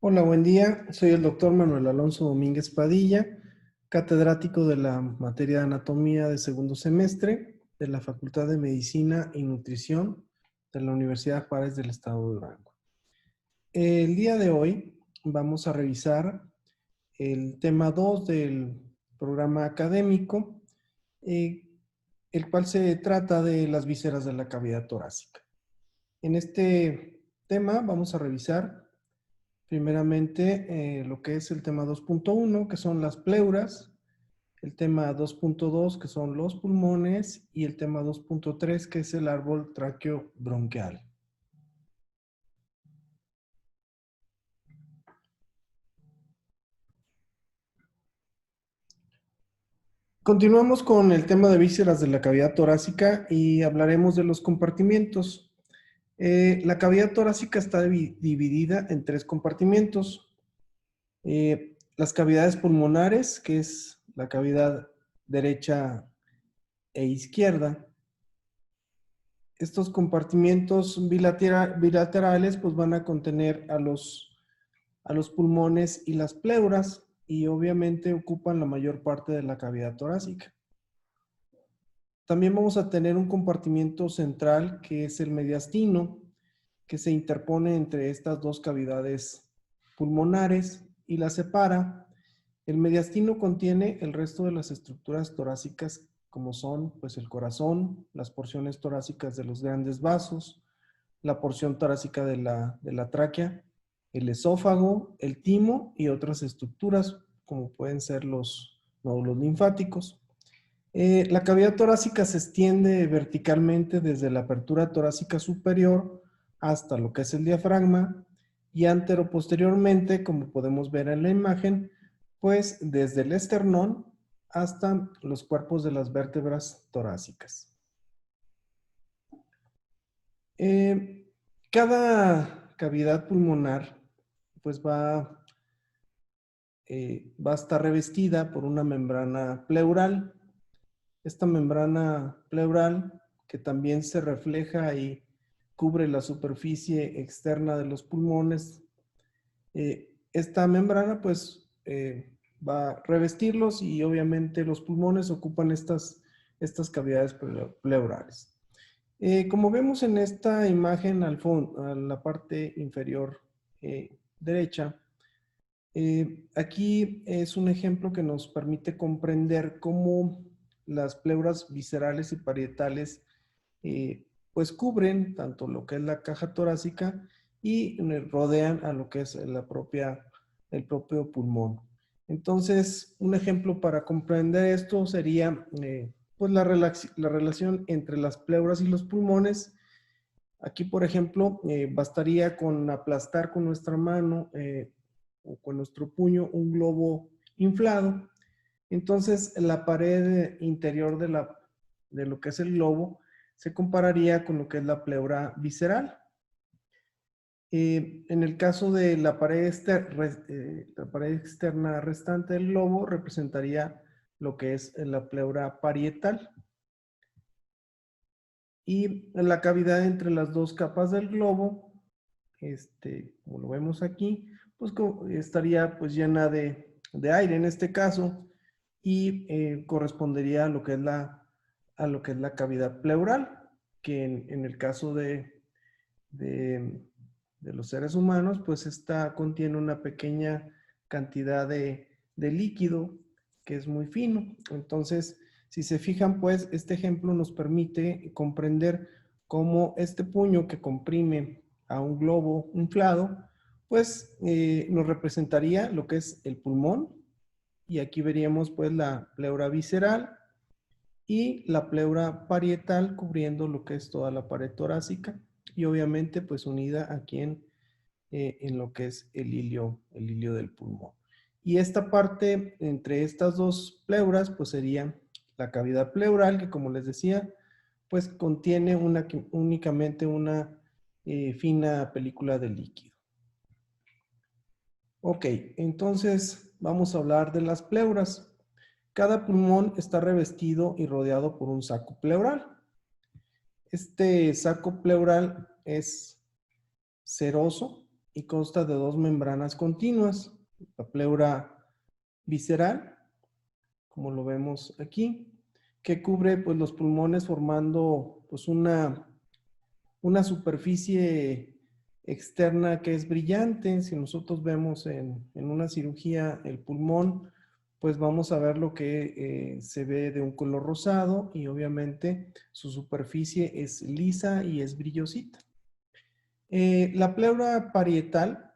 Hola, buen día. Soy el doctor Manuel Alonso Domínguez Padilla, catedrático de la materia de anatomía de segundo semestre de la Facultad de Medicina y Nutrición de la Universidad Juárez del Estado de Durango. El día de hoy vamos a revisar el tema 2 del programa académico, eh, el cual se trata de las vísceras de la cavidad torácica. En este tema vamos a revisar primeramente, lo que es el tema 2.1, que son las pleuras, el tema 2.2, que son los pulmones, y el tema 2.3, que es el árbol tráqueo-bronquial. Continuamos con el tema de vísceras de la cavidad torácica y hablaremos de los compartimientos. La cavidad torácica está dividida en tres compartimientos. Las cavidades pulmonares, que es la cavidad derecha e izquierda. Estos compartimientos bilaterales pues van a contener a los pulmones y las pleuras y obviamente ocupan la mayor parte de la cavidad torácica. También vamos a tener un compartimiento central que es el mediastino, que se interpone entre estas dos cavidades pulmonares y las separa. El mediastino contiene el resto de las estructuras torácicas como son pues el corazón, las porciones torácicas de los grandes vasos, la porción torácica de la tráquea, el esófago, el timo y otras estructuras como pueden ser los nódulos linfáticos. La cavidad torácica se extiende verticalmente desde la apertura torácica superior hasta lo que es el diafragma y anteroposteriormente, como podemos ver en la imagen, pues desde el esternón hasta los cuerpos de las vértebras torácicas. Cada cavidad pulmonar pues va a estar revestida por una membrana pleural. Esta membrana pleural, que también se refleja y cubre la superficie externa de los pulmones, esta membrana pues va a revestirlos y obviamente los pulmones ocupan estas cavidades pleurales. Como vemos en esta imagen al fondo, a la parte inferior derecha, aquí es un ejemplo que nos permite comprender cómo las pleuras viscerales y parietales pues cubren tanto lo que es la caja torácica y rodean a lo que es el propio pulmón. Entonces, un ejemplo para comprender esto sería pues la relación entre las pleuras y los pulmones. Aquí, por ejemplo, bastaría con aplastar con nuestra mano o con nuestro puño un globo inflado. Entonces, la pared interior de lo que es el globo se compararía con lo que es la pleura visceral. En el caso de la pared externa restante del globo, representaría lo que es la pleura parietal. Y la cavidad entre las dos capas del globo, como lo vemos aquí, pues estaría pues llena de aire en este caso y correspondería a lo que es la cavidad pleural, que en el caso de los seres humanos, pues esta contiene una pequeña cantidad de líquido que es muy fino. Entonces, si se fijan, pues este ejemplo nos permite comprender cómo este puño que comprime a un globo inflado, pues nos representaría lo que es el pulmón. Y aquí veríamos pues la pleura visceral y la pleura parietal cubriendo lo que es toda la pared torácica y obviamente pues unida aquí en lo que es el hilio del pulmón. Y esta parte entre estas dos pleuras pues sería la cavidad pleural que como les decía pues contiene únicamente una fina película de líquido. Ok, entonces vamos a hablar de las pleuras. Cada pulmón está revestido y rodeado por un saco pleural. Este saco pleural es seroso y consta de dos membranas continuas, la pleura visceral, como lo vemos aquí, que cubre pues, los pulmones formando pues, una superficie externa que es brillante. Si nosotros vemos en una cirugía el pulmón, pues vamos a ver lo que se ve de un color rosado y obviamente su superficie es lisa y es brillosita. La pleura parietal,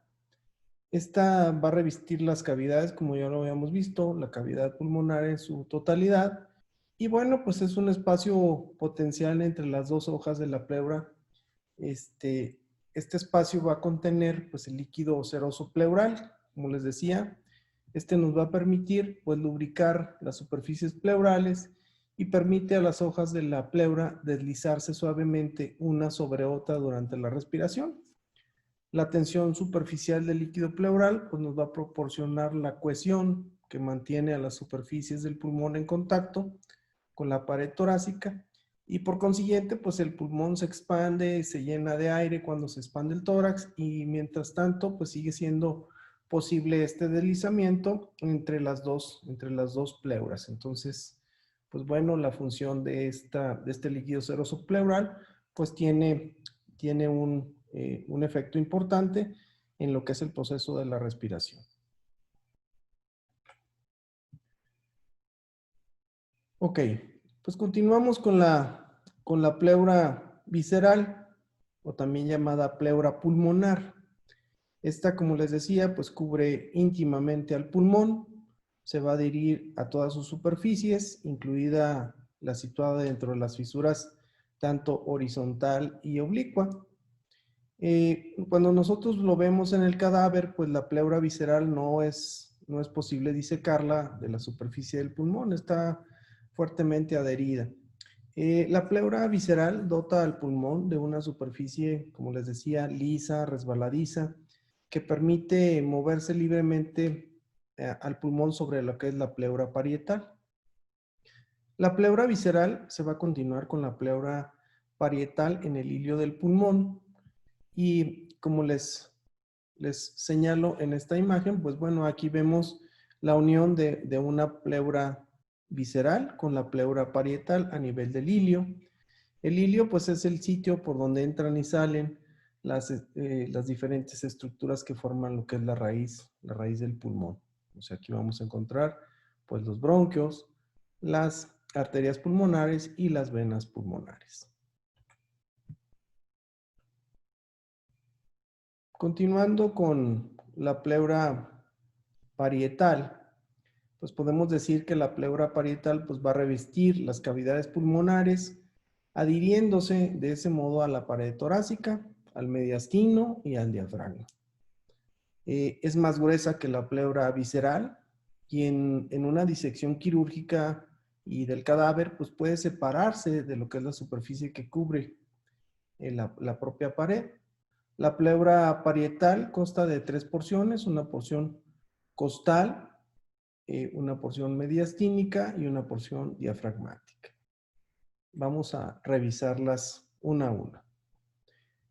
esta va a revestir las cavidades, como ya lo habíamos visto, la cavidad pulmonar en su totalidad. Y bueno, pues es un espacio potencial entre las dos hojas de la pleura. Este espacio va a contener pues, el líquido seroso pleural, como les decía. Este nos va a permitir pues, lubricar las superficies pleurales y permite a las hojas de la pleura deslizarse suavemente una sobre otra durante la respiración. La tensión superficial del líquido pleural pues, nos va a proporcionar la cohesión que mantiene a las superficies del pulmón en contacto con la pared torácica y por consiguiente pues el pulmón se expande, se llena de aire cuando se expande el tórax y mientras tanto pues sigue siendo posible este deslizamiento entre las dos pleuras. Entonces, pues bueno, la función de este líquido seroso pleural pues tiene un efecto importante en lo que es el proceso de la respiración. Ok, pues continuamos con la pleura visceral o también llamada pleura pulmonar. Esta, como les decía, pues cubre íntimamente al pulmón, se va a adherir a todas sus superficies, incluida la situada dentro de las fisuras tanto horizontal y oblicua. Cuando nosotros lo vemos en el cadáver, pues la pleura visceral no es posible disecarla de la superficie del pulmón, está fuertemente adherida. La pleura visceral dota al pulmón de una superficie, como les decía, lisa, resbaladiza, que permite moverse libremente al pulmón sobre lo que es la pleura parietal. La pleura visceral se va a continuar con la pleura parietal en el hilio del pulmón y como les señalo en esta imagen, pues bueno, aquí vemos la unión de una pleura visceral con la pleura parietal a nivel del hilio. El hilio pues es el sitio por donde entran y salen las diferentes estructuras que forman lo que es la raíz del pulmón. O sea, aquí vamos a encontrar pues los bronquios, las arterias pulmonares y las venas pulmonares. Continuando con la pleura parietal, pues podemos decir que la pleura parietal pues va a revestir las cavidades pulmonares, adhiriéndose de ese modo a la pared torácica, al mediastino y al diafragma. Es más gruesa que la pleura visceral y en una disección quirúrgica y del cadáver pues puede separarse de lo que es la superficie que cubre la propia pared. La pleura parietal consta de tres porciones, una porción costal, una porción mediastínica y una porción diafragmática. Vamos a revisarlas una a una.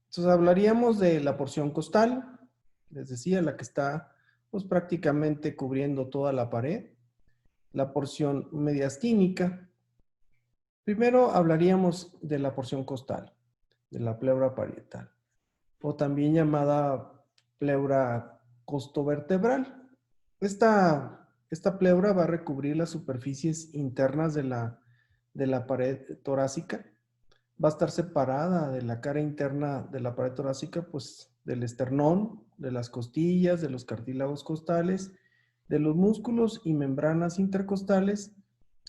Entonces hablaríamos de la porción costal, les decía, la que está pues prácticamente cubriendo toda la pared. La porción mediastínica. Primero hablaríamos de la porción costal, de la pleura parietal, o también llamada pleura costovertebral. Esta pleura va a recubrir las superficies internas de la pared torácica. Va a estar separada de la cara interna de la pared torácica, pues del esternón, de las costillas, de los cartílagos costales, de los músculos y membranas intercostales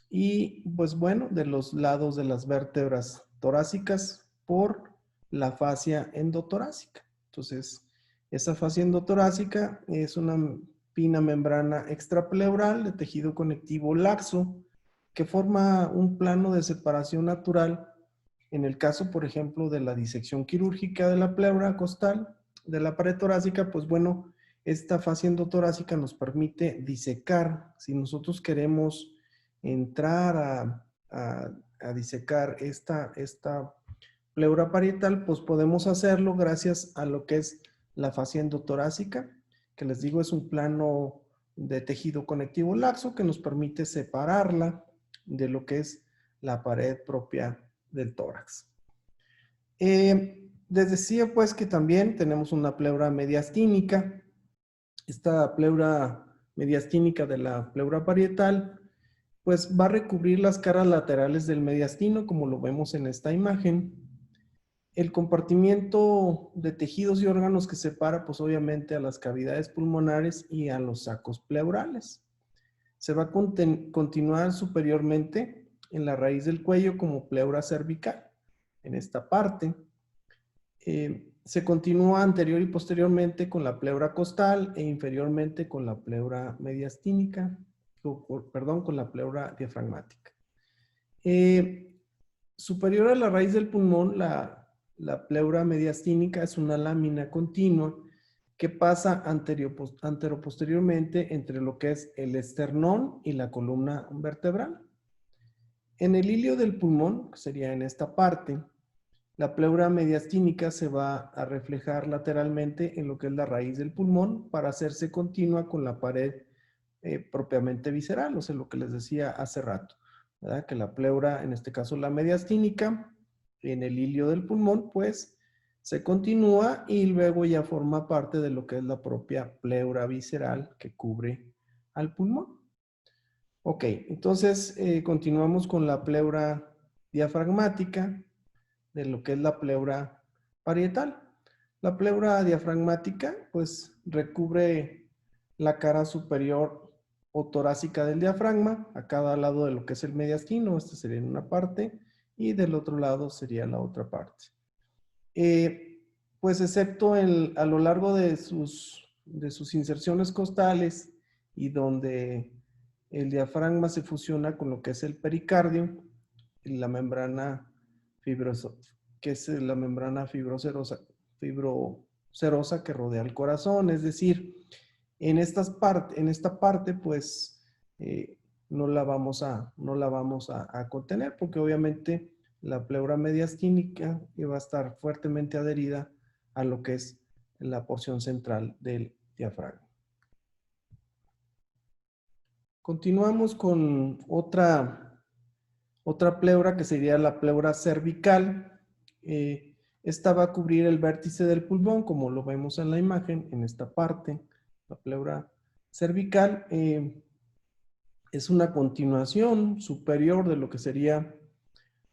y pues bueno, de los lados de las vértebras torácicas por la fascia endotorácica. Entonces, esa fascia endotorácica es una fina membrana extrapleural de tejido conectivo laxo que forma un plano de separación natural en el caso, por ejemplo, de la disección quirúrgica de la pleura costal de la pared torácica, pues bueno, esta fascia endotorácica nos permite disecar. Si nosotros queremos entrar a disecar esta pleura parietal, pues podemos hacerlo gracias a lo que es la fascia endotorácica, que les digo es un plano de tejido conectivo laxo que nos permite separarla de lo que es la pared propia del tórax. Les decía pues que también tenemos una pleura mediastínica. Esta pleura mediastínica de la pleura parietal pues va a recubrir las caras laterales del mediastino, como lo vemos en esta imagen. El compartimiento de tejidos y órganos que separa, pues obviamente a las cavidades pulmonares y a los sacos pleurales. Se va a continuar superiormente en la raíz del cuello como pleura cervical, en esta parte. Se continúa anterior y posteriormente con la pleura costal e inferiormente con la pleura mediastínica, perdón, con la pleura diafragmática. Superior a la raíz del pulmón, la pleura mediastínica es una lámina continua que pasa anteroposteriormente entre lo que es el esternón y la columna vertebral. En el ilio del pulmón, que sería en esta parte, la pleura mediastínica se va a reflejar lateralmente en lo que es la raíz del pulmón para hacerse continua con la pared propiamente visceral, o sea, lo que les decía hace rato, ¿verdad? Que la pleura, en este caso la mediastínica, en el ilio del pulmón, pues se continúa y luego ya forma parte de lo que es la propia pleura visceral que cubre al pulmón. Ok, entonces continuamos con la pleura diafragmática, de lo que es la pleura parietal. La pleura diafragmática pues recubre la cara superior o torácica del diafragma a cada lado de lo que es el mediastino. Este sería en una parte y del otro lado sería la otra parte. Pues excepto a lo largo de sus inserciones costales y donde el diafragma se fusiona con lo que es el pericardio, la membrana fibrosa, que es la membrana fibrocerosa que rodea el corazón. Es decir, en esta parte, pues, no la vamos a contener, porque obviamente la pleura mediastínica va a estar fuertemente adherida a lo que es la porción central del diafragma. Continuamos con otra pleura que sería la pleura cervical. Esta va a cubrir el vértice del pulmón, como lo vemos en la imagen, en esta parte. La pleura cervical es una continuación superior de lo que serían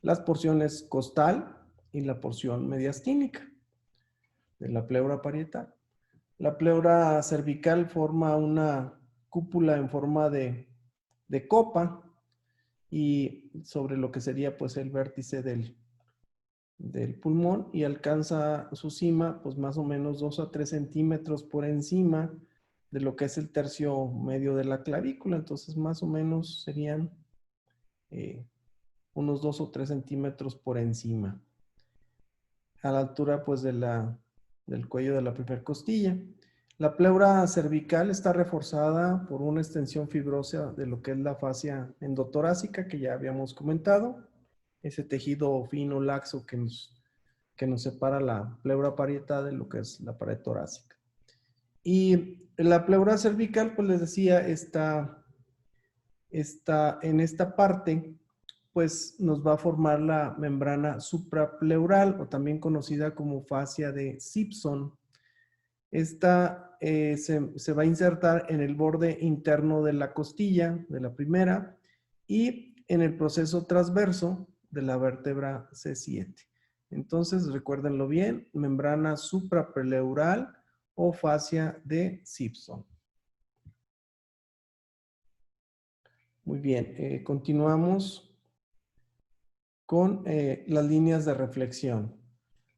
las porciones costal y la porción mediastínica de la pleura parietal. La pleura cervical forma una cúpula en forma de copa y sobre lo que sería pues el vértice del pulmón y alcanza su cima pues más o menos 2 a 3 centímetros por encima de lo que es el tercio medio de la clavícula. Entonces más o menos serían unos 2 o 3 centímetros por encima, a la altura pues del cuello de la primera costilla. La pleura cervical está reforzada por una extensión fibrosa de lo que es la fascia endotorácica que ya habíamos comentado, ese tejido fino, laxo que nos separa la pleura parietal de lo que es la pared torácica. Y la pleura cervical, pues les decía, está en esta parte, pues nos va a formar la membrana suprapleural o también conocida como fascia de Simpson. Esta se va a insertar en el borde interno de la costilla, de la primera, y en el proceso transverso de la vértebra C7. Entonces, recuérdenlo bien, membrana suprapleural o fascia de Simpson. Muy bien, continuamos con las líneas de reflexión.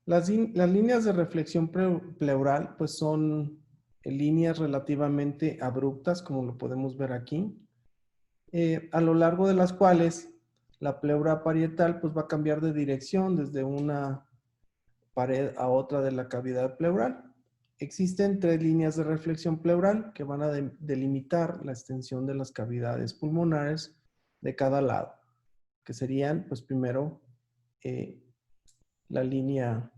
Las líneas de reflexión pleural pues son líneas relativamente abruptas, como lo podemos ver aquí, a lo largo de las cuales la pleura parietal pues va a cambiar de dirección desde una pared a otra de la cavidad pleural. Existen 3 líneas de reflexión pleural que van a delimitar la extensión de las cavidades pulmonares de cada lado, que serían pues primero la línea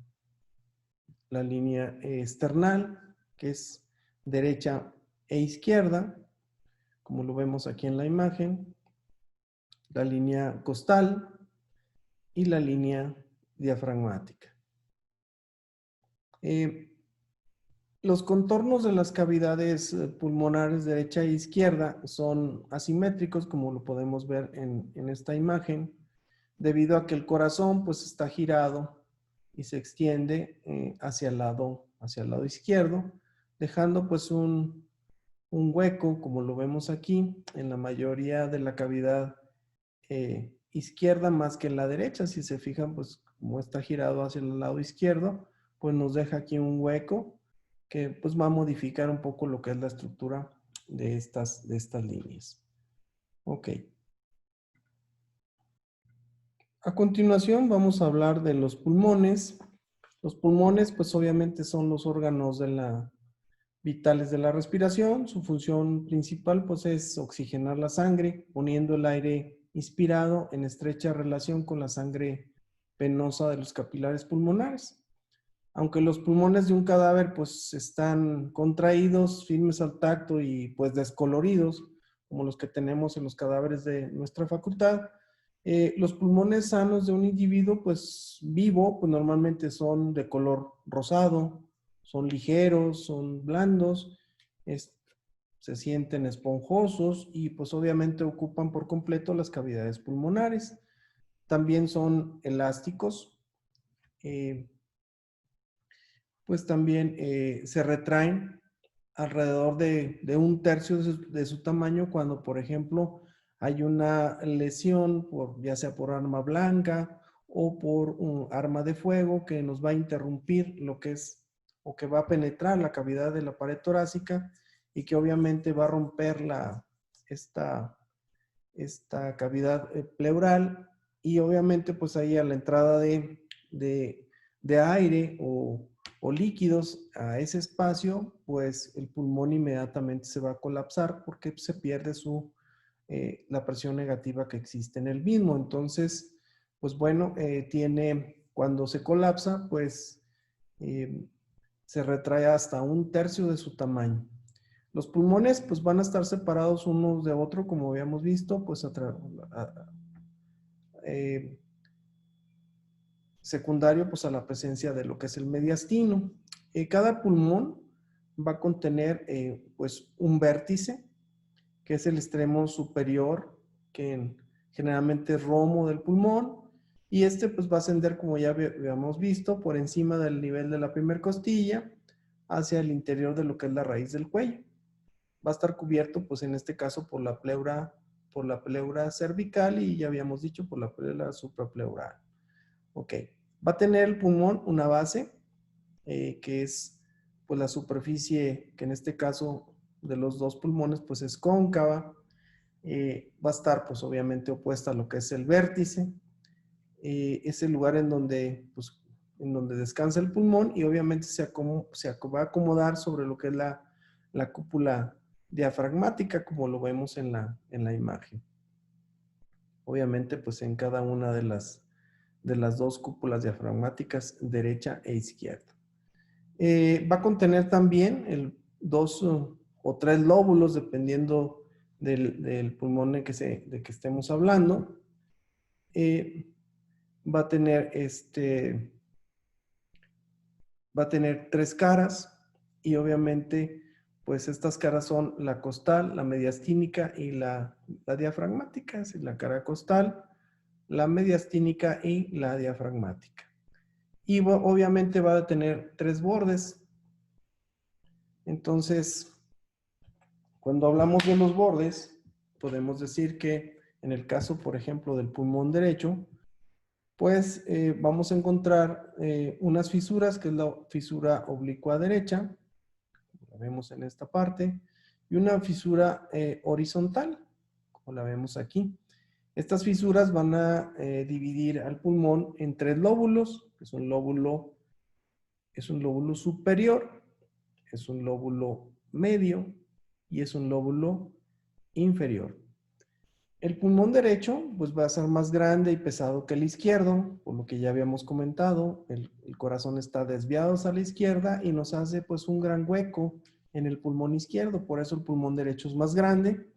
la línea esternal, que es derecha e izquierda, como lo vemos aquí en la imagen, la línea costal y la línea diafragmática. Los contornos de las cavidades pulmonares derecha e izquierda son asimétricos, como lo podemos ver en esta imagen, debido a que el corazón pues está girado y se extiende hacia el lado izquierdo, dejando pues un hueco, como lo vemos aquí, en la mayoría de la cavidad izquierda más que en la derecha. Si se fijan, pues como está girado hacia el lado izquierdo, pues nos deja aquí un hueco que pues va a modificar un poco lo que es la estructura de estas líneas. Ok. A continuación vamos a hablar de los pulmones. Los pulmones pues obviamente son los órganos vitales de la respiración. Su función principal pues es oxigenar la sangre, poniendo el aire inspirado en estrecha relación con la sangre venosa de los capilares pulmonares. Aunque los pulmones de un cadáver pues están contraídos, firmes al tacto y pues descoloridos, como los que tenemos en los cadáveres de nuestra facultad, los pulmones sanos de un individuo pues vivo pues normalmente son de color rosado, son ligeros, son blandos, se sienten esponjosos y pues obviamente ocupan por completo las cavidades pulmonares. También son elásticos, pues también se retraen alrededor de un tercio de su tamaño cuando, por ejemplo, hay una lesión, ya sea por arma blanca o por un arma de fuego que nos va a interrumpir lo que es o que va a penetrar la cavidad de la pared torácica y que obviamente va a romper esta cavidad pleural y obviamente pues ahí a la entrada de aire o líquidos a ese espacio, pues el pulmón inmediatamente se va a colapsar porque se pierde la presión negativa que existe en el mismo. Entonces, pues bueno, cuando se colapsa, pues se retrae hasta un tercio de su tamaño. Los pulmones pues van a estar separados unos de otro, como habíamos visto, pues secundario pues a la presencia de lo que es el mediastino. Cada pulmón va a contener pues un vértice, que es el extremo superior, que generalmente es romo del pulmón, y este pues va a ascender, como ya habíamos visto, por encima del nivel de la primera costilla, hacia el interior de lo que es la raíz del cuello. Va a estar cubierto, pues en este caso, por la pleura cervical y ya habíamos dicho por la pleura suprapleural. Ok. Va a tener el pulmón una base, que es pues la superficie, que en este caso de los dos pulmones, pues es cóncava. Va a estar pues obviamente opuesta a lo que es el vértice. Es el lugar en donde descansa el pulmón y obviamente va a acomodar sobre lo que es la cúpula diafragmática, como lo vemos en la imagen. Obviamente, pues en cada una de las dos cúpulas diafragmáticas, derecha e izquierda. Va a contener también dos o tres lóbulos, dependiendo del pulmón de que estemos hablando. Va a tener tres caras y obviamente pues estas caras son la costal, la mediastínica y la diafragmática, es decir, la cara costal, la mediastínica y la diafragmática. Y obviamente va a tener tres bordes. Entonces, cuando hablamos de los bordes, podemos decir que en el caso, por ejemplo, del pulmón derecho, pues vamos a encontrar unas fisuras, que es la fisura oblicua derecha, la vemos en esta parte, y una fisura horizontal, como la vemos aquí. Estas fisuras van a dividir al pulmón en tres lóbulos, que es un lóbulo superior, es un lóbulo medio y es un lóbulo inferior. El pulmón derecho pues va a ser más grande y pesado que el izquierdo, por lo que ya habíamos comentado. El corazón está desviado hacia la izquierda y nos hace pues un gran hueco en el pulmón izquierdo. Por eso el pulmón derecho es más grande,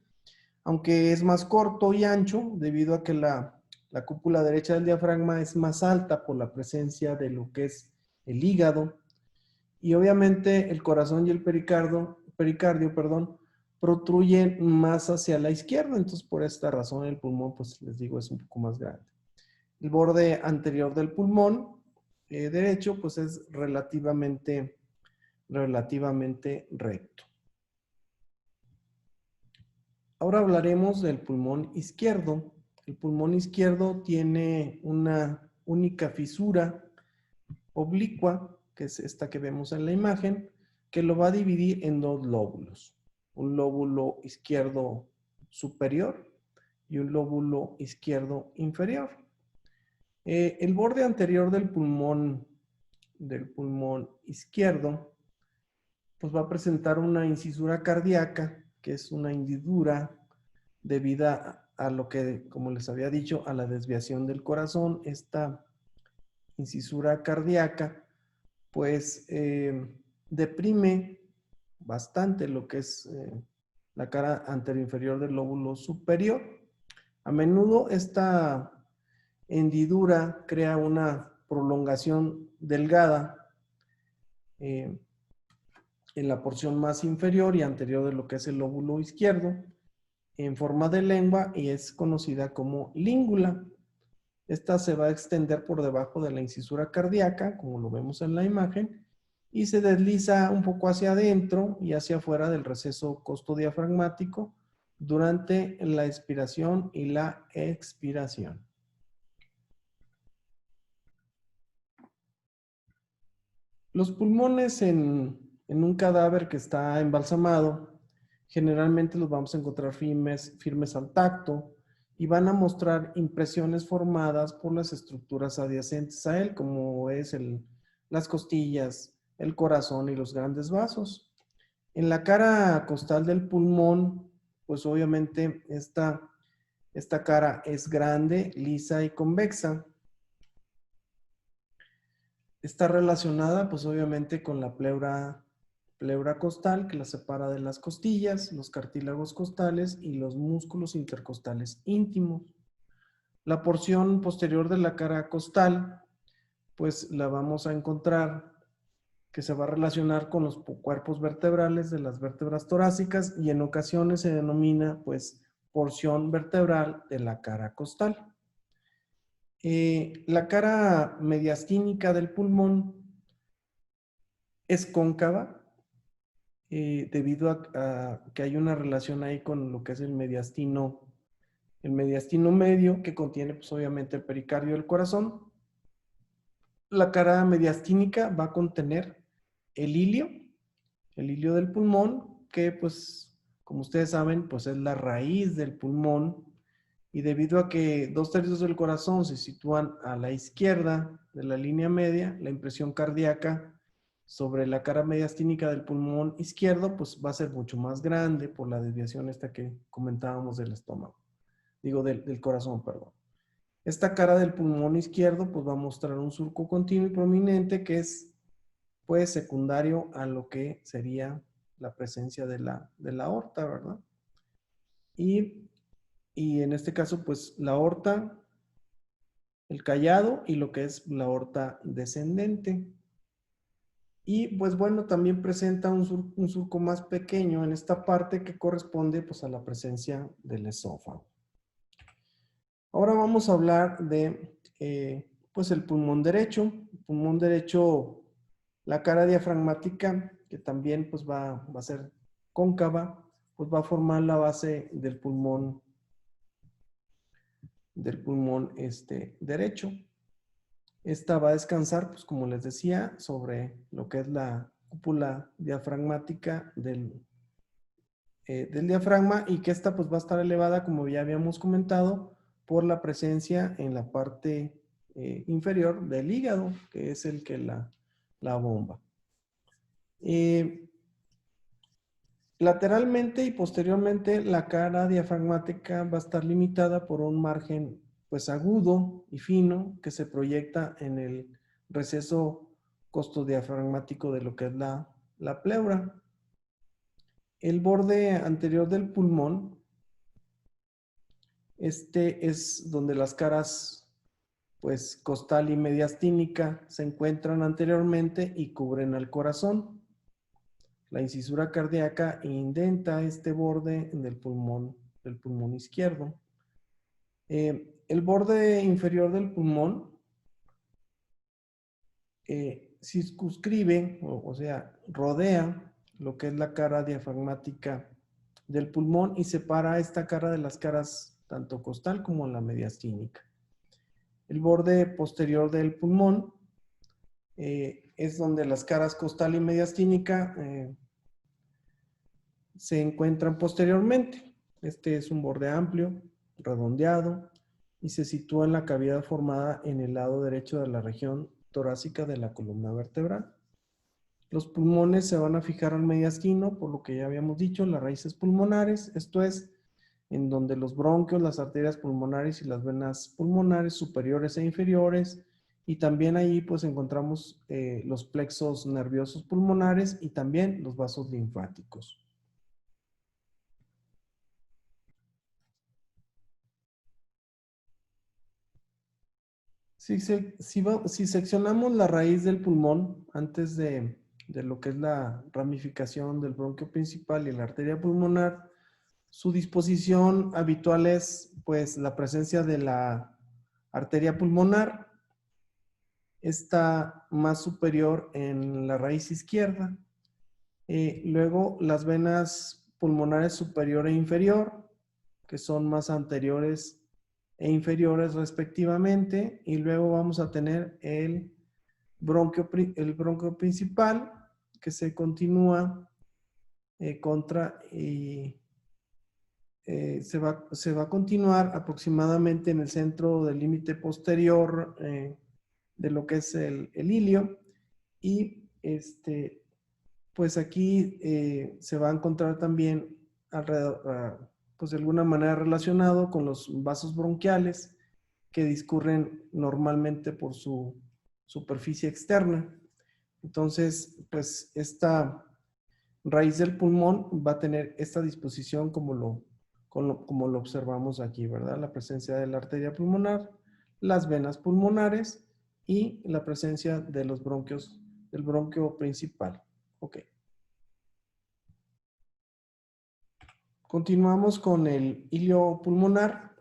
aunque es más corto y ancho debido a que la cúpula derecha del diafragma es más alta por la presencia de lo que es el hígado. Y obviamente el corazón y el pericardio, perdón, protruyen más hacia la izquierda, entonces por esta razón el pulmón, pues les digo, es un poco más grande. El borde anterior del pulmón derecho, pues es relativamente recto. Ahora hablaremos del pulmón izquierdo. El pulmón izquierdo tiene una única fisura oblicua, que es esta que vemos en la imagen, que lo va a dividir en dos lóbulos. Un lóbulo izquierdo superior y un lóbulo izquierdo inferior. El borde anterior del pulmón izquierdo, pues va a presentar una incisura cardíaca, que es una hendidura debida a lo que, como les había dicho, a la desviación del corazón. Esta incisura cardíaca pues deprime bastante lo que es la cara anteroinferior del lóbulo superior. A menudo esta hendidura crea una prolongación delgada eh, en la porción más inferior y anterior de lo que es el lóbulo izquierdo, en forma de lengua, y es conocida como língula. Esta se va a extender por debajo de la incisura cardíaca, como lo vemos en la imagen, y se desliza un poco hacia adentro y hacia afuera del receso costodiafragmático durante la expiración y la expiración. Los pulmones en un cadáver que está embalsamado, generalmente los vamos a encontrar firmes al tacto y van a mostrar impresiones formadas por las estructuras adyacentes a él, como es las costillas, el corazón y los grandes vasos. En la cara costal del pulmón, pues obviamente esta cara es grande, lisa y convexa. Está relacionada, pues obviamente, con la pleura costal, que la separa de las costillas, los cartílagos costales y los músculos intercostales íntimos. La porción posterior de la cara costal, pues la vamos a encontrar que se va a relacionar con los cuerpos vertebrales de las vértebras torácicas y en ocasiones se denomina, pues, porción vertebral de la cara costal. La cara mediastínica del pulmón es cóncava debido a que hay una relación ahí con lo que es el mediastino medio, que contiene pues obviamente el pericardio del corazón. La cara mediastínica va a contener el ilio del pulmón, que pues como ustedes saben pues es la raíz del pulmón, y debido a que 2/3 del corazón se sitúan a la izquierda de la línea media, la impresión cardíaca sobre la cara mediastínica del pulmón izquierdo, pues va a ser mucho más grande por la desviación esta que comentábamos del estómago. Digo, del corazón, perdón. Esta cara del pulmón izquierdo, pues va a mostrar un surco continuo y prominente que es, pues, secundario a lo que sería la presencia de la aorta, ¿verdad? Y en este caso, pues, la aorta, el callado y lo que es la aorta descendente. Y pues bueno, también presenta un surco más pequeño en esta parte que corresponde pues a la presencia del esófago. Ahora vamos a hablar de pues el pulmón derecho. El pulmón derecho, la cara diafragmática, que también pues va a ser cóncava, pues va a formar la base del pulmón derecho. Esta va a descansar, pues como les decía, sobre lo que es la cúpula diafragmática del diafragma, y que esta pues va a estar elevada, como ya habíamos comentado, por la presencia en la parte inferior del hígado, que es el que la bomba. Lateralmente y posteriormente la cara diafragmática va a estar limitada por un margen pues agudo y fino que se proyecta en el receso costodiafragmático de lo que es la pleura. El borde anterior del pulmón, este es donde las caras pues costal y mediastínica se encuentran anteriormente y cubren al corazón. La incisura cardíaca indenta este borde del pulmón izquierdo. El borde inferior del pulmón circunscribe, o sea, rodea lo que es la cara diafragmática del pulmón y separa esta cara de las caras tanto costal como la mediastínica. El borde posterior del pulmón es donde las caras costal y mediastínica se encuentran posteriormente. Este es un borde amplio, redondeado y se sitúa en la cavidad formada en el lado derecho de la región torácica de la columna vertebral. Los pulmones se van a fijar al mediastino, por lo que ya habíamos dicho, las raíces pulmonares, esto es, en donde los bronquios, las arterias pulmonares y las venas pulmonares superiores e inferiores, y también ahí pues encontramos los plexos nerviosos pulmonares y también los vasos linfáticos. Si seccionamos la raíz del pulmón antes de lo que es la ramificación del bronquio principal y la arteria pulmonar, su disposición habitual es pues la presencia de la arteria pulmonar, está más superior en la raíz izquierda. Luego las venas pulmonares superior e inferior, que son más anteriores e inferiores respectivamente, y luego vamos a tener el bronquio principal, que se continúa contra y se va a continuar aproximadamente en el centro del límite posterior de lo que es el ilio, y pues aquí se va a encontrar también alrededor, pues de alguna manera relacionado con los vasos bronquiales que discurren normalmente por su superficie externa. Entonces, pues esta raíz del pulmón va a tener esta disposición como lo observamos aquí, ¿verdad? La presencia de la arteria pulmonar, las venas pulmonares y la presencia de los bronquios, del bronquio principal. Ok. Continuamos con el ilio pulmonar.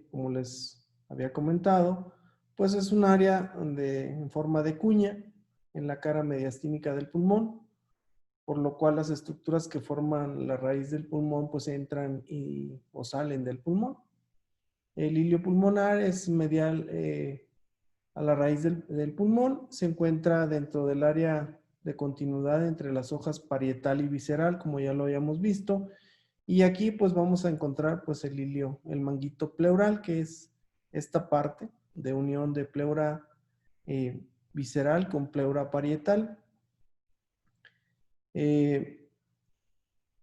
Como les había comentado, pues es un área en forma de cuña en la cara mediastínica del pulmón, por lo cual las estructuras que forman la raíz del pulmón pues entran o salen del pulmón. El ilio pulmonar es medial a la raíz del pulmón, se encuentra dentro del área de continuidad entre las hojas parietal y visceral, como ya lo habíamos visto, y aquí pues vamos a encontrar pues el ilio, el manguito pleural, que es esta parte de unión de pleura visceral con pleura parietal.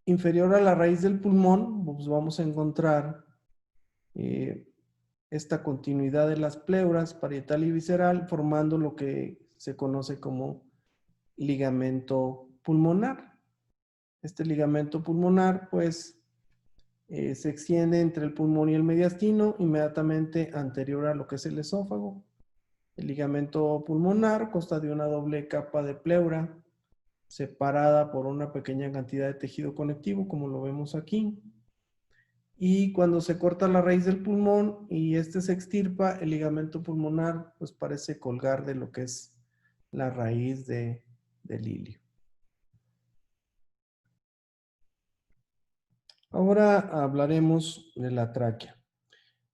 Inferior a la raíz del pulmón, pues vamos a encontrar esta continuidad de las pleuras parietal y visceral, formando lo que se conoce como ligamento pulmonar. Este ligamento pulmonar, pues, se extiende entre el pulmón y el mediastino, inmediatamente anterior a lo que es el esófago. El ligamento pulmonar consta de una doble capa de pleura, separada por una pequeña cantidad de tejido conectivo, como lo vemos aquí. Y cuando se corta la raíz del pulmón y este se extirpa, el ligamento pulmonar pues parece colgar de lo que es la raíz del ilio. Ahora hablaremos de la tráquea.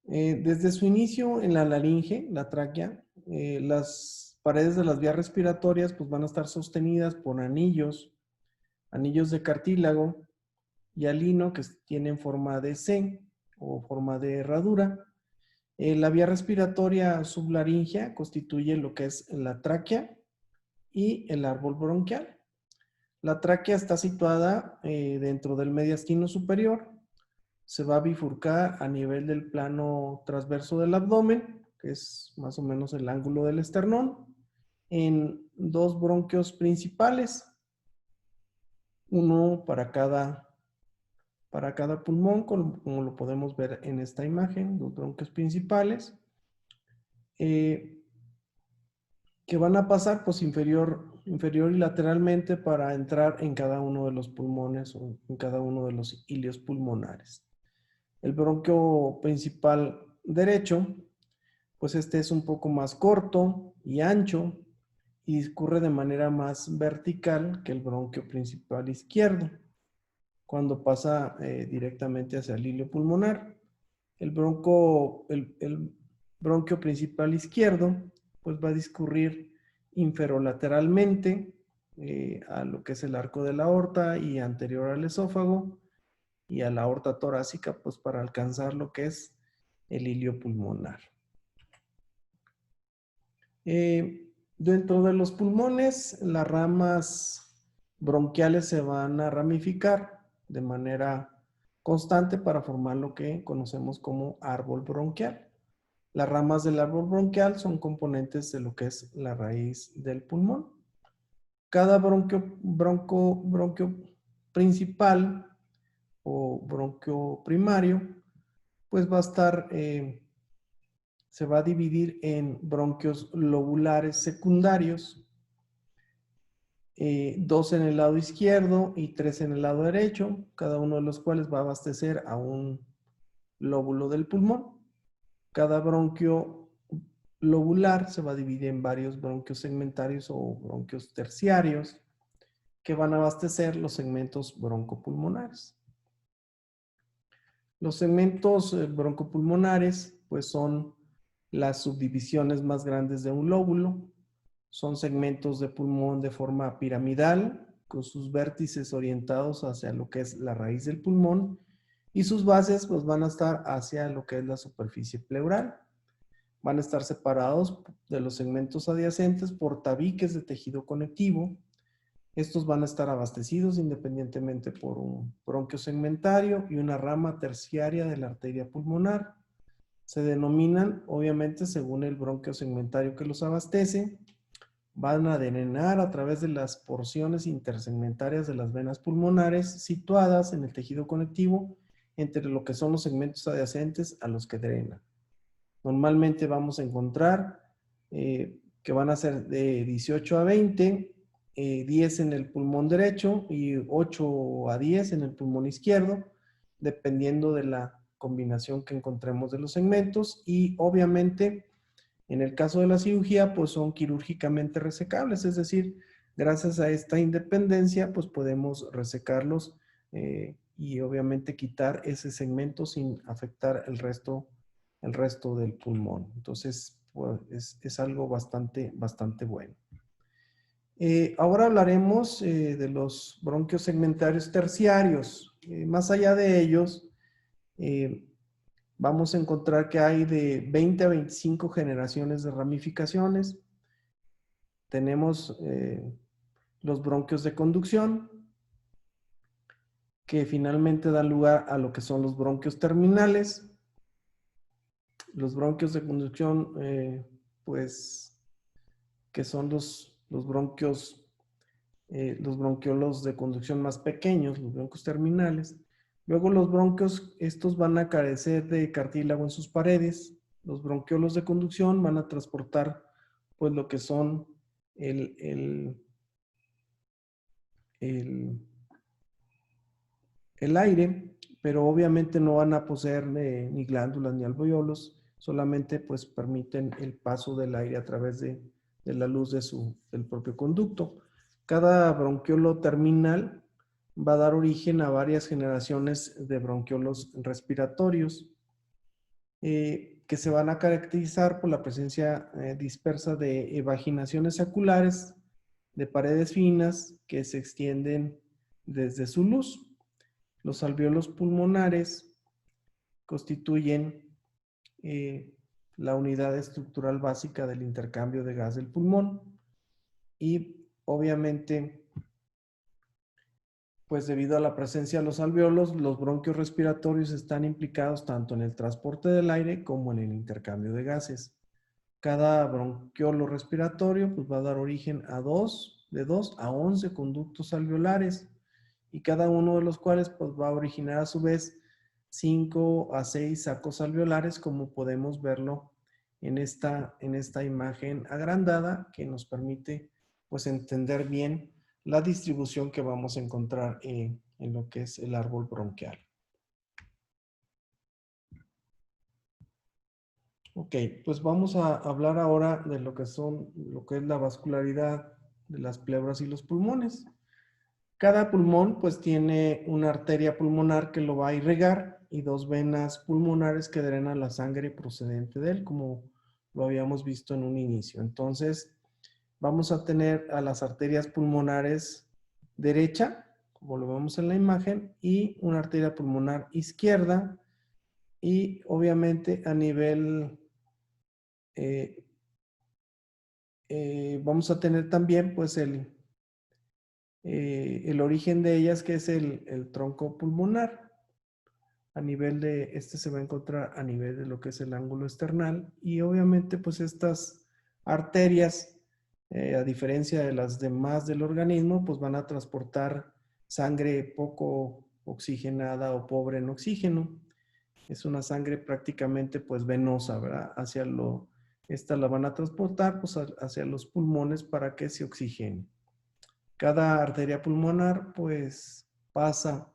Desde su inicio en la laringe, la tráquea, las paredes de las vías respiratorias pues van a estar sostenidas por anillos de cartílago y alino que tienen forma de C o forma de herradura. La vía respiratoria sublaringea constituye lo que es la tráquea y el árbol bronquial. La tráquea está situada dentro del mediastino superior. Se va a bifurcar a nivel del plano transverso del abdomen, que es más o menos el ángulo del esternón, en dos bronquios principales, uno para cada pulmón, como lo podemos ver en esta imagen, dos bronquios principales, que van a pasar pues inferior y lateralmente para entrar en cada uno de los pulmones o en cada uno de los hilios pulmonares. El bronquio principal derecho, pues este es un poco más corto y ancho y discurre de manera más vertical que el bronquio principal izquierdo cuando pasa directamente hacia el hilio pulmonar. El bronquio principal izquierdo pues va a discurrir inferolateralmente a lo que es el arco de la aorta y anterior al esófago y a la aorta torácica pues para alcanzar lo que es el hilio pulmonar. Dentro de los pulmones, las ramas bronquiales se van a ramificar de manera constante para formar lo que conocemos como árbol bronquial. Las ramas del árbol bronquial son componentes de lo que es la raíz del pulmón. Cada bronquio principal o bronquio primario, pues va a estar se va a dividir en bronquios lobulares secundarios, dos en el lado izquierdo y tres en el lado derecho, cada uno de los cuales va a abastecer a un lóbulo del pulmón. Cada bronquio lobular se va a dividir en varios bronquios segmentarios o bronquios terciarios que van a abastecer los segmentos broncopulmonares. Los segmentos broncopulmonares pues son las subdivisiones más grandes de un lóbulo. Son segmentos de pulmón de forma piramidal, con sus vértices orientados hacia lo que es la raíz del pulmón y sus bases pues van a estar hacia lo que es la superficie pleural. Van a estar separados de los segmentos adyacentes por tabiques de tejido conectivo. Estos van a estar abastecidos independientemente por un bronquio segmentario y una rama terciaria de la arteria pulmonar. Se denominan, obviamente, según el bronquio segmentario que los abastece. Van a drenar a través de las porciones intersegmentarias de las venas pulmonares situadas en el tejido conectivo entre lo que son los segmentos adyacentes a los que drenan. Normalmente vamos a encontrar que van a ser de 18 a 20, 10 en el pulmón derecho y 8 a 10 en el pulmón izquierdo, dependiendo de la combinación que encontremos de los segmentos y obviamente en el caso de la cirugía pues son quirúrgicamente resecables, es decir, gracias a esta independencia pues podemos resecarlos y obviamente quitar ese segmento sin afectar el resto del pulmón. Entonces, pues, es algo bastante bueno. Ahora hablaremos de los bronquios segmentarios terciarios. Más allá de ellos, vamos a encontrar que hay de 20 a 25 generaciones de ramificaciones. Tenemos los bronquios de conducción, que finalmente dan lugar a lo que son los bronquios terminales. Los bronquios de conducción, pues, que son los bronquiolos de conducción más pequeños, los bronquios terminales. Luego los bronquios, estos van a carecer de cartílago en sus paredes. Los bronquiolos de conducción van a transportar, pues, lo que son el aire, pero obviamente no van a poseer ni glándulas ni alveolos, solamente pues permiten el paso del aire a través de la luz del propio conducto. Cada bronquiolo terminal va a dar origen a varias generaciones de bronquiolos respiratorios que se van a caracterizar por la presencia dispersa de evaginaciones saculares, de paredes finas que se extienden desde su luz. Los alvéolos pulmonares constituyen la unidad estructural básica del intercambio de gas del pulmón y obviamente pues debido a la presencia de los alvéolos, los bronquios respiratorios están implicados tanto en el transporte del aire como en el intercambio de gases. Cada bronquiolo respiratorio pues, va a dar origen a de 2 a 11 conductos alveolares y cada uno de los cuales pues, va a originar a su vez 5 a 6 sacos alveolares, como podemos verlo en esta imagen agrandada, que nos permite pues, entender bien la distribución que vamos a encontrar en lo que es el árbol bronquial. Ok, pues vamos a hablar ahora de lo que es la vascularidad de las pleuras y los pulmones. Cada pulmón pues tiene una arteria pulmonar que lo va a irrigar y dos venas pulmonares que drenan la sangre procedente de él, como lo habíamos visto en un inicio. Entonces, vamos a tener a las arterias pulmonares derecha, como lo vemos en la imagen, y una arteria pulmonar izquierda, y obviamente a nivel vamos a tener también pues el origen de ellas, que es el tronco pulmonar. A nivel de, se va a encontrar a nivel de lo que es el ángulo esternal, y obviamente pues estas arterias, a diferencia de las demás del organismo, pues van a transportar sangre poco oxigenada o pobre en oxígeno. Es una sangre prácticamente pues venosa, ¿verdad? Esta la van a transportar pues hacia los pulmones para que se oxigene. Cada arteria pulmonar pues pasa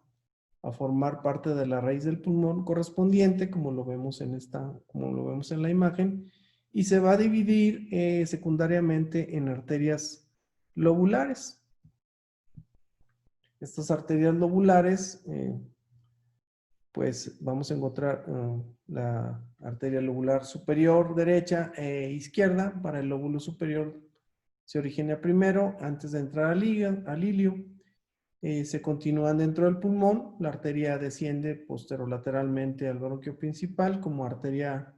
a formar parte de la raíz del pulmón correspondiente, como lo vemos en la imagen, y se va a dividir secundariamente en arterias lobulares. Estas arterias lobulares, pues vamos a encontrar la arteria lobular superior derecha e izquierda. Para el lóbulo superior se origina primero, antes de entrar al ilio. Se continúan dentro del pulmón. La arteria desciende posterolateralmente al bronquio principal como arteria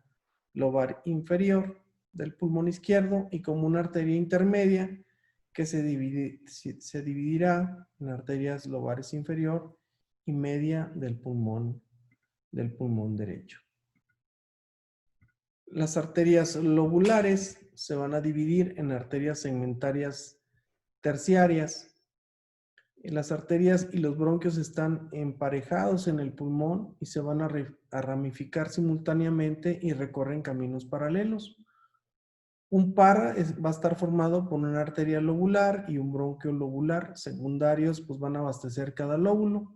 lobar inferior del pulmón izquierdo y como una arteria intermedia que se dividirá en arterias lobares inferior y media del pulmón derecho. Las arterias lobulares se van a dividir en arterias segmentarias terciarias. Las arterias y los bronquios están emparejados en el pulmón y se van a ramificar simultáneamente y recorren caminos paralelos. Un par va a estar formado por una arteria lobular y un bronquio lobular. Secundarios pues van a abastecer cada lóbulo.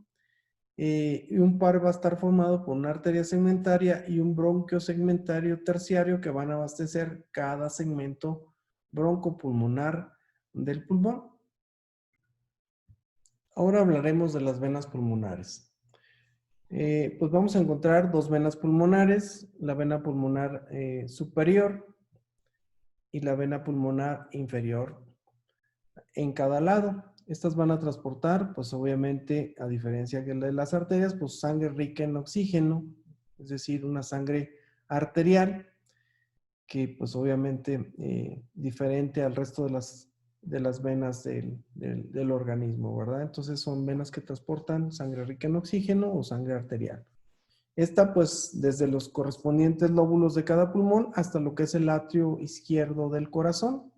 Y un par va a estar formado por una arteria segmentaria y un bronquio segmentario terciario que van a abastecer cada segmento broncopulmonar del pulmón. Ahora hablaremos de las venas pulmonares. Pues vamos a encontrar dos venas pulmonares, la vena pulmonar superior y la vena pulmonar inferior en cada lado. Estas van a transportar, pues obviamente, a diferencia de las arterias, pues sangre rica en oxígeno, es decir, una sangre arterial, que pues obviamente diferente al resto de las venas del organismo, ¿verdad? Entonces son venas que transportan sangre rica en oxígeno o sangre arterial. Esta pues desde los correspondientes lóbulos de cada pulmón hasta lo que es el atrio izquierdo del corazón.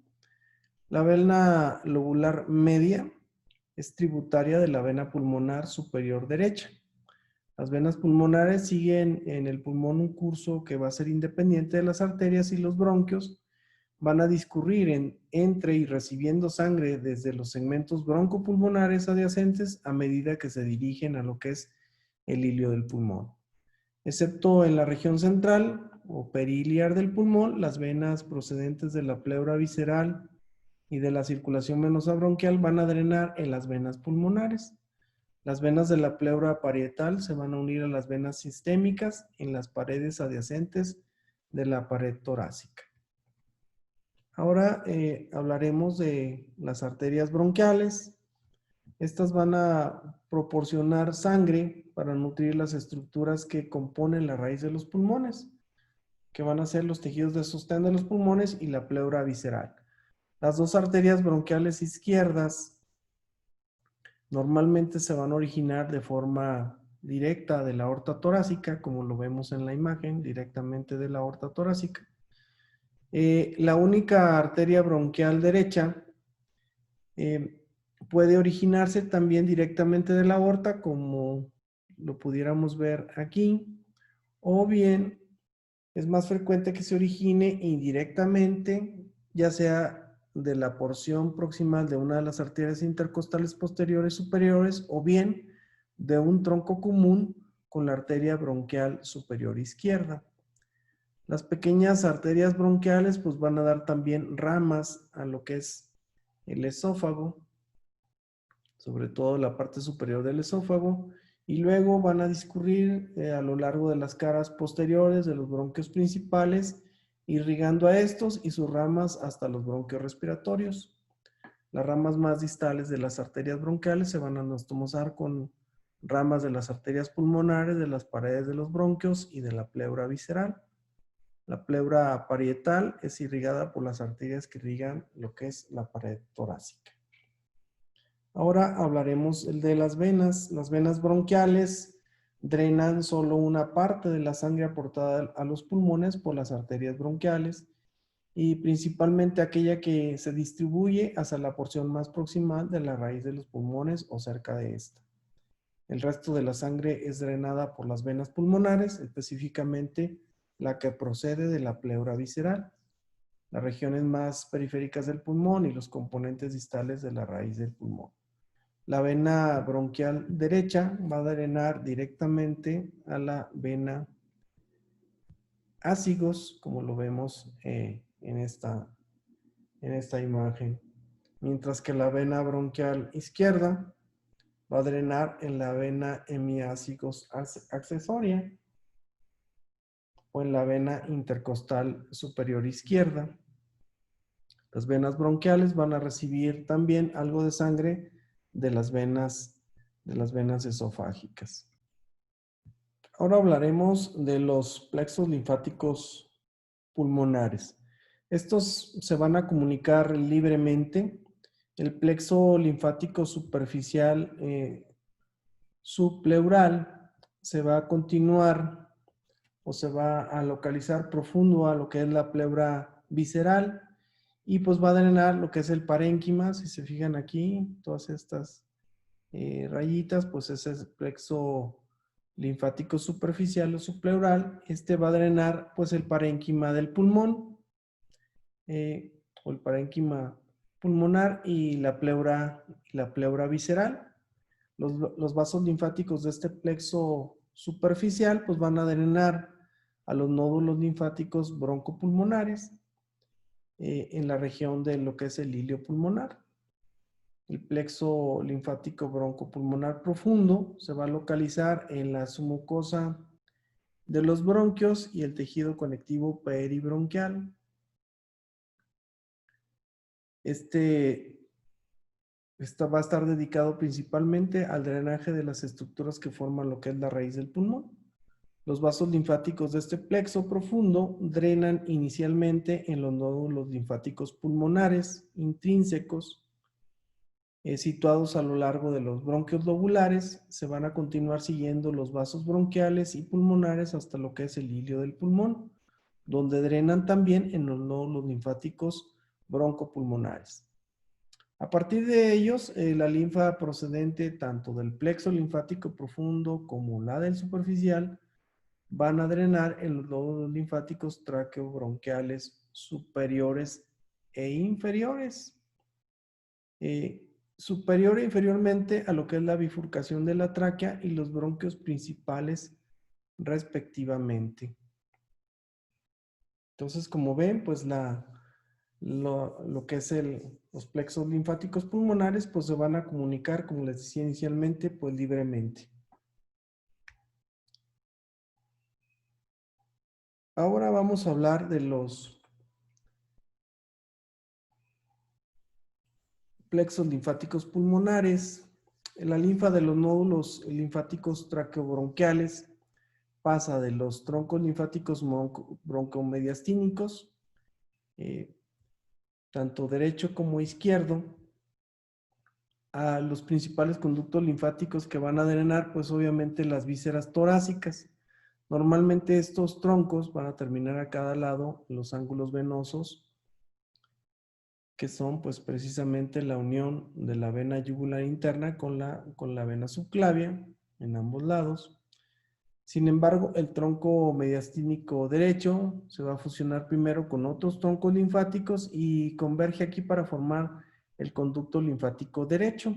La vena lobular media es tributaria de la vena pulmonar superior derecha. Las venas pulmonares siguen en el pulmón un curso que va a ser independiente de las arterias, y los bronquios van a discurrir entre y recibiendo sangre desde los segmentos broncopulmonares adyacentes a medida que se dirigen a lo que es el ilio del pulmón. Excepto en la región central o periliar del pulmón, las venas procedentes de la pleura visceral y de la circulación venosa bronquial van a drenar en las venas pulmonares. Las venas de la pleura parietal se van a unir a las venas sistémicas en las paredes adyacentes de la pared torácica. Ahora hablaremos de las arterias bronquiales. Estas van a proporcionar sangre para nutrir las estructuras que componen la raíz de los pulmones, que van a ser los tejidos de sostén de los pulmones y la pleura visceral. Las dos arterias bronquiales izquierdas Normalmente se van a originar de forma directa de la aorta torácica, como lo vemos en la imagen, directamente de la aorta torácica. La única arteria bronquial derecha puede originarse también directamente de la aorta, como lo pudiéramos ver aquí, o bien es más frecuente que se origine indirectamente, ya sea de la porción proximal de una de las arterias intercostales posteriores superiores, o bien de un tronco común con la arteria bronquial superior izquierda. Las pequeñas arterias bronquiales pues van a dar también ramas a lo que es el esófago, sobre todo la parte superior del esófago, y luego van a discurrir a lo largo de las caras posteriores de los bronquios principales, irrigando a estos y sus ramas hasta los bronquios respiratorios. Las ramas más distales de las arterias bronquiales se van a anastomosar con ramas de las arterias pulmonares, de las paredes de los bronquios y de la pleura visceral. La pleura parietal es irrigada por las arterias que irrigan lo que es la pared torácica. Ahora hablaremos de las venas. Las venas bronquiales drenan solo una parte de la sangre aportada a los pulmones por las arterias bronquiales y principalmente aquella que se distribuye hacia la porción más proximal de la raíz de los pulmones o cerca de esta. El resto de la sangre es drenada por las venas pulmonares, específicamente la que procede de la pleura visceral, las regiones más periféricas del pulmón y los componentes distales de la raíz del pulmón. La vena bronquial derecha va a drenar directamente a la vena ácigos, como lo vemos en esta imagen. Mientras que la vena bronquial izquierda va a drenar en la vena hemiácigos accesoria o en la vena intercostal superior izquierda. Las venas bronquiales van a recibir también algo de sangre de las venas esofágicas. Ahora hablaremos de los plexos linfáticos pulmonares. Estos se van a comunicar libremente. El plexo linfático superficial subpleural se va a continuar o se va a localizar profundo a lo que es la pleura visceral y pues va a drenar lo que es el parénquima. Si se fijan aquí, todas estas rayitas, pues ese es el plexo linfático superficial o subpleural. Este va a drenar pues el parénquima del pulmón o el parénquima pulmonar y la pleura visceral. Los vasos linfáticos de este plexo superficial pues van a drenar a los nódulos linfáticos broncopulmonares en la región de lo que es el hilio pulmonar. El plexo linfático broncopulmonar profundo se va a localizar en la submucosa de los bronquios y el tejido conectivo peribronquial. Esta va a estar dedicado principalmente al drenaje de las estructuras que forman lo que es la raíz del pulmón. Los vasos linfáticos de este plexo profundo drenan inicialmente en los nódulos linfáticos pulmonares intrínsecos situados a lo largo de los bronquios lobulares. Se van a continuar siguiendo los vasos bronquiales y pulmonares hasta lo que es el hilio del pulmón, donde drenan también en los nódulos linfáticos broncopulmonares. A partir de ellos, la linfa procedente tanto del plexo linfático profundo como la del superficial van a drenar en los nódulos linfáticos traqueobronquiales superiores e inferiores. Superior e inferiormente a lo que es la bifurcación de la tráquea y los bronquios principales respectivamente. Entonces, como ven, pues lo que es los plexos linfáticos pulmonares, pues se van a comunicar, como les decía inicialmente, pues libremente. Ahora vamos a hablar de los plexos linfáticos pulmonares. La linfa de los nódulos linfáticos traqueobronquiales pasa de los troncos linfáticos broncomediastínicos, tanto derecho como izquierdo, a los principales conductos linfáticos que van a drenar, pues obviamente las vísceras torácicas. Normalmente estos troncos van a terminar a cada lado en los ángulos venosos, que son pues precisamente la unión de la vena yugular interna con la vena subclavia en ambos lados. Sin embargo, el tronco mediastínico derecho se va a fusionar primero con otros troncos linfáticos y converge aquí para formar el conducto linfático derecho,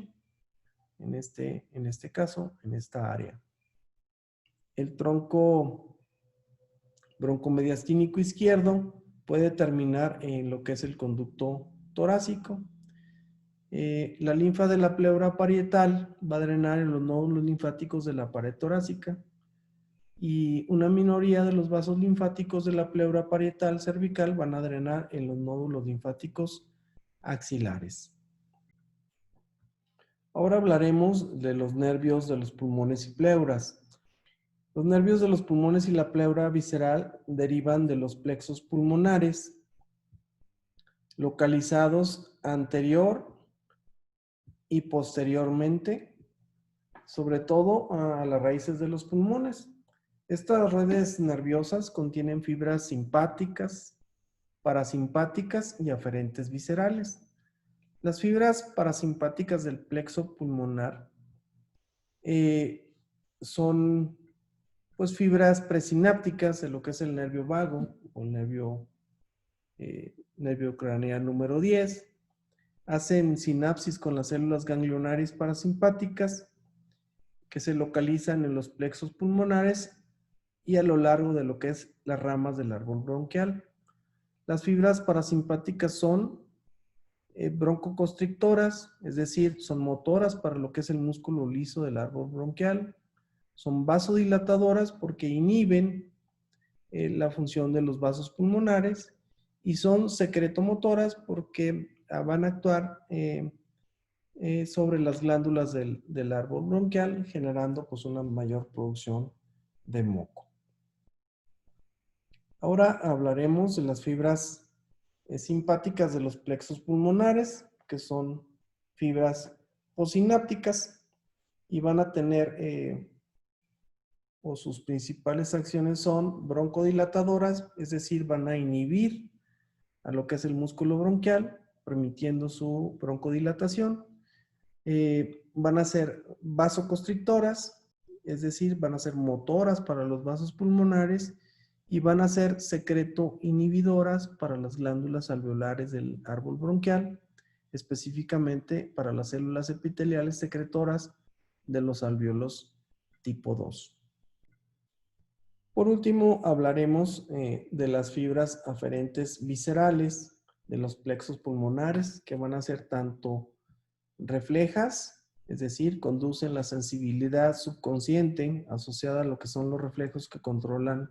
en este caso, en esta área. El tronco broncomediastínico izquierdo puede terminar en lo que es el conducto torácico. La linfa de la pleura parietal va a drenar en los nódulos linfáticos de la pared torácica y una minoría de los vasos linfáticos de la pleura parietal cervical van a drenar en los nódulos linfáticos axilares. Ahora hablaremos de los nervios de los pulmones y pleuras. Los nervios de los pulmones y la pleura visceral derivan de los plexos pulmonares localizados anterior y posteriormente, sobre todo a las raíces de los pulmones. Estas redes nerviosas contienen fibras simpáticas, parasimpáticas y aferentes viscerales. Las fibras parasimpáticas del plexo pulmonar son pues fibras presinápticas de lo que es el nervio vago o el nervio craneal número 10. Hacen sinapsis con las células ganglionares parasimpáticas que se localizan en los plexos pulmonares y a lo largo de lo que es las ramas del árbol bronquial. Las fibras parasimpáticas son broncoconstrictoras, es decir, son motoras para lo que es el músculo liso del árbol bronquial. Son vasodilatadoras porque inhiben la función de los vasos pulmonares y son secretomotoras porque van a actuar sobre las glándulas del árbol bronquial, generando pues una mayor producción de moco. Ahora hablaremos de las fibras simpáticas de los plexos pulmonares, que son fibras posinápticas y van a tener, o sus principales acciones son broncodilatadoras, es decir, van a inhibir a lo que es el músculo bronquial, permitiendo su broncodilatación. Van a ser vasoconstrictoras, es decir, van a ser motoras para los vasos pulmonares y van a ser secreto inhibidoras para las glándulas alveolares del árbol bronquial, específicamente para las células epiteliales secretoras de los alvéolos tipo 2. Por último, hablaremos de las fibras aferentes viscerales de los plexos pulmonares, que van a ser tanto reflejas, es decir, conducen la sensibilidad subconsciente asociada a lo que son los reflejos que controlan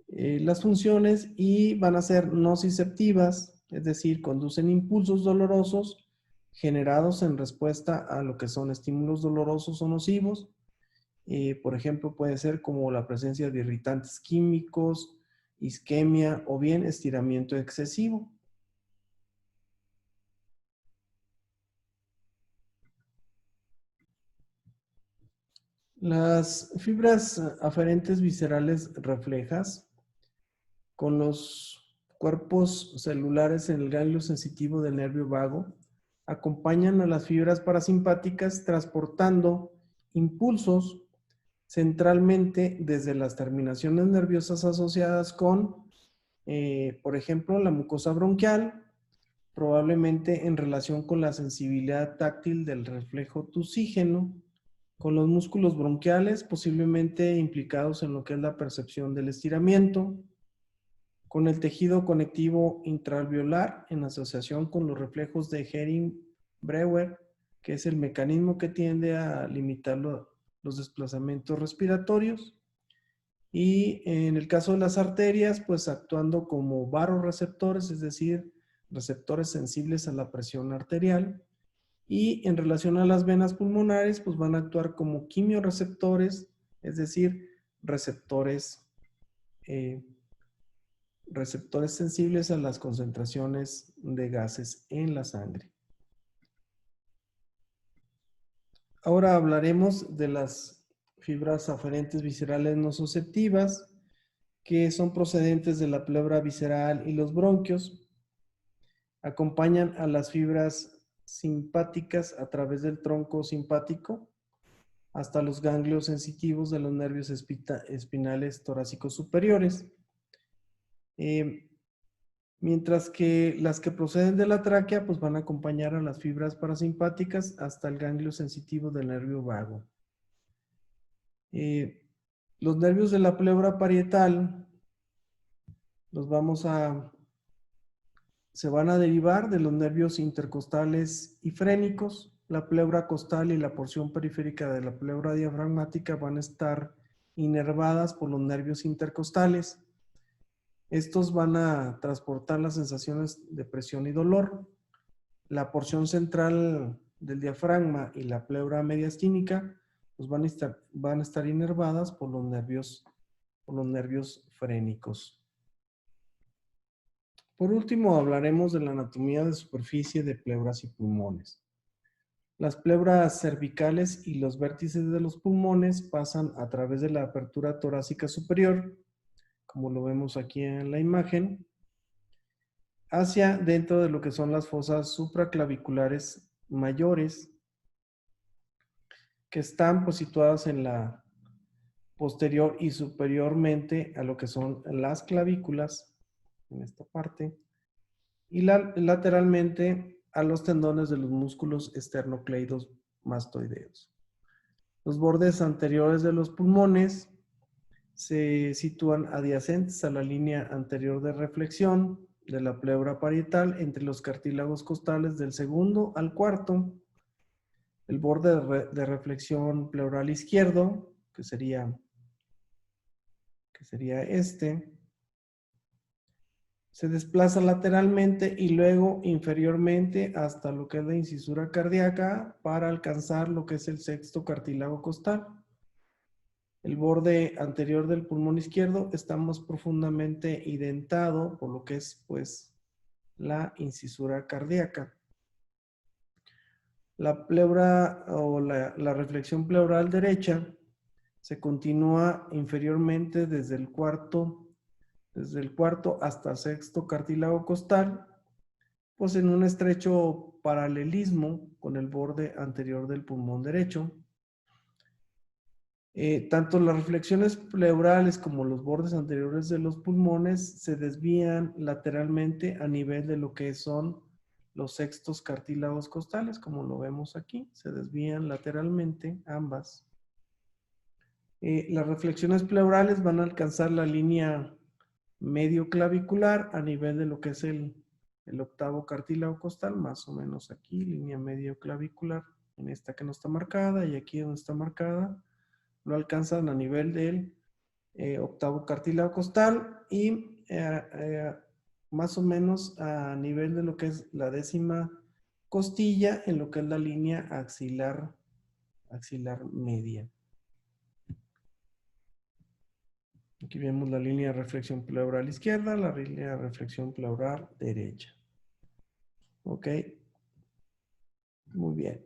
las funciones, y van a ser nociceptivas, es decir, conducen impulsos dolorosos generados en respuesta a lo que son estímulos dolorosos o nocivos. Por ejemplo, puede ser como la presencia de irritantes químicos, isquemia o bien estiramiento excesivo. Las fibras aferentes viscerales reflejas con los cuerpos celulares en el ganglio sensitivo del nervio vago acompañan a las fibras parasimpáticas transportando impulsos centralmente desde las terminaciones nerviosas asociadas con, por ejemplo, la mucosa bronquial, probablemente en relación con la sensibilidad táctil del reflejo tusígeno, con los músculos bronquiales, posiblemente implicados en lo que es la percepción del estiramiento, con el tejido conectivo intraalveolar en asociación con los reflejos de Hering-Breuer, que es el mecanismo que tiende a limitar los desplazamientos respiratorios. Y en el caso de las arterias, pues actuando como varoreceptores, es decir, receptores sensibles a la presión arterial. Y en relación a las venas pulmonares, pues van a actuar como quimioreceptores, es decir, receptores sensibles a las concentraciones de gases en la sangre. Ahora hablaremos de las fibras aferentes viscerales nociceptivas, que son procedentes de la pleura visceral y los bronquios. Acompañan a las fibras simpáticas a través del tronco simpático hasta los ganglios sensitivos de los nervios espinales torácicos superiores. Eh, Mientras que las que proceden de la tráquea pues van a acompañar a las fibras parasimpáticas hasta el ganglio sensitivo del nervio vago. Los nervios de la pleura parietal los se van a derivar de los nervios intercostales y frénicos. La pleura costal y la porción periférica de la pleura diafragmática van a estar inervadas por los nervios intercostales. Estos van a transportar las sensaciones de presión y dolor. La porción central del diafragma y la pleura mediastínica pues van a estar inervadas por los nervios frénicos. Por último, hablaremos de la anatomía de superficie de pleuras y pulmones. Las pleuras cervicales y los vértices de los pulmones pasan a través de la apertura torácica superior, como lo vemos aquí en la imagen, hacia dentro de lo que son las fosas supraclaviculares mayores, que están pues, situadas en la posterior y superiormente a lo que son las clavículas, en esta parte, y lateralmente a los tendones de los músculos esternocleidos mastoideos. Los bordes anteriores de los pulmones se sitúan adyacentes a la línea anterior de reflexión de la pleura parietal entre los cartílagos costales del segundo al cuarto. El borde de reflexión pleural izquierdo, que sería este, se desplaza lateralmente y luego inferiormente hasta lo que es la incisura cardíaca para alcanzar lo que es el sexto cartílago costal. El borde anterior del pulmón izquierdo está más profundamente identado por lo que es pues la incisura cardíaca. La pleura o la reflexión pleural derecha se continúa inferiormente desde el cuarto hasta sexto cartílago costal, pues en un estrecho paralelismo con el borde anterior del pulmón derecho. Tanto las reflexiones pleurales como los bordes anteriores de los pulmones se desvían lateralmente a nivel de lo que son los sextos cartílagos costales, como lo vemos aquí, se desvían lateralmente ambas. Las reflexiones pleurales van a alcanzar la línea medio clavicular a nivel de lo que es el octavo cartílago costal, más o menos aquí, línea medio clavicular, en esta que no está marcada y aquí donde está marcada, lo alcanzan a nivel del octavo cartílago costal y más o menos a nivel de lo que es la décima costilla en lo que es la línea axilar media. Aquí vemos la línea de reflexión pleural izquierda, la línea de reflexión pleural derecha. Ok, muy bien.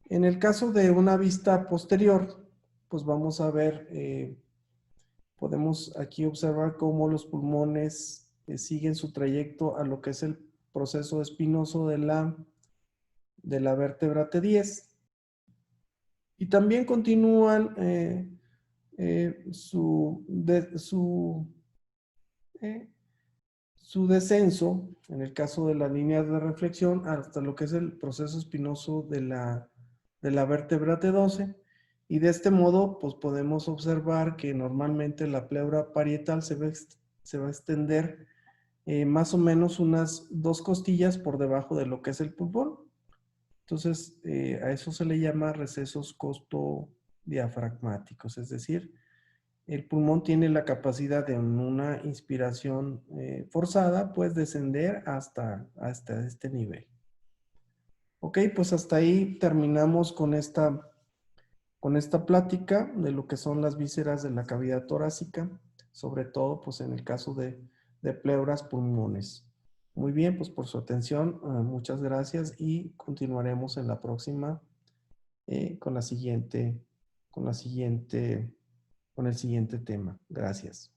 En el caso de una vista posterior, pues vamos a ver, podemos aquí observar cómo los pulmones siguen su trayecto a lo que es el proceso espinoso de la vértebra T10. Y también continúan su descenso, en el caso de las líneas de reflexión, hasta lo que es el proceso espinoso de la vértebra T12. Y de este modo, pues podemos observar que normalmente la pleura parietal se va a extender más o menos unas 2 costillas por debajo de lo que es el pulmón. Entonces, a eso se le llama recesos costodiafragmáticos, es decir, el pulmón tiene la capacidad de en una inspiración forzada, pues descender hasta este nivel. Ok, pues hasta ahí terminamos con esta plática de lo que son las vísceras de la cavidad torácica, sobre todo pues en el caso de pleuras pulmones. Muy bien, pues por su atención, muchas gracias y continuaremos en la próxima con el siguiente tema. Gracias.